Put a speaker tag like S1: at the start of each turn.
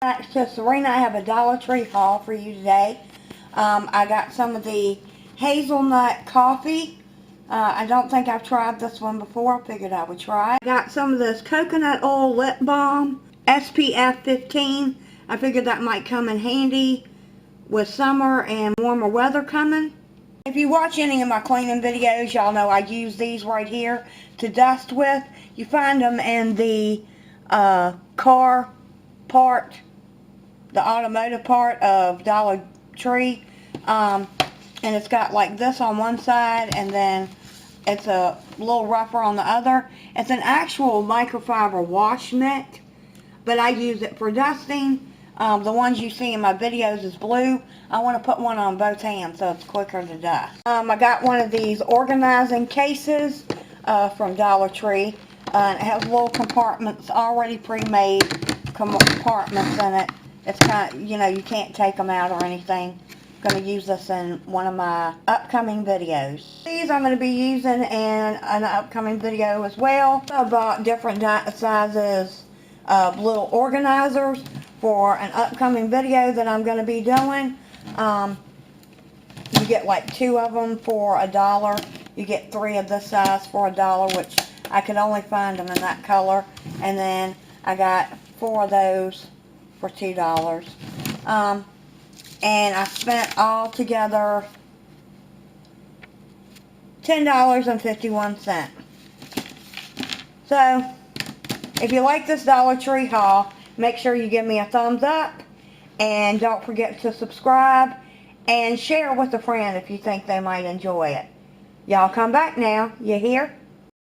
S1: Back to Serena, I have a Dollar Tree haul for you today. I got some of the hazelnut coffee. I don't think I've tried this one before. I figured I would try. I got some of this coconut oil lip balm, SPF 15. I figured that might come in handy with summer and warmer weather coming. If you watch any of my cleaning videos, y'all know I use these right here to dust with. You find them in the car part, the automotive part of Dollar Tree. And it's got like this on one side, and then it's a little rougher on the other. It's an actual microfiber wash net, but I use it for dusting. The ones you see in my videos is blue. I want to put one on both hands so it's quicker to dust. I got one of these organizing cases from Dollar Tree. It has little compartments, already pre-made compartments in it. It's kind of, you know, you can't take them out or anything. I'm going to use this in one of my upcoming videos. These I'm going to be using in an upcoming video as well. I bought different sizes of little organizers for an upcoming video that I'm going to be doing. You get like 2 of them for $1. You get 3 of this size for $1, which I could only find them in that color. And then I got 4 of those for $2. And I spent all together $10.51. So, if you like this Dollar Tree haul, make sure you give me a thumbs up. And don't forget to subscribe and share with a friend if you think they might enjoy it. Y'all come back now. You hear?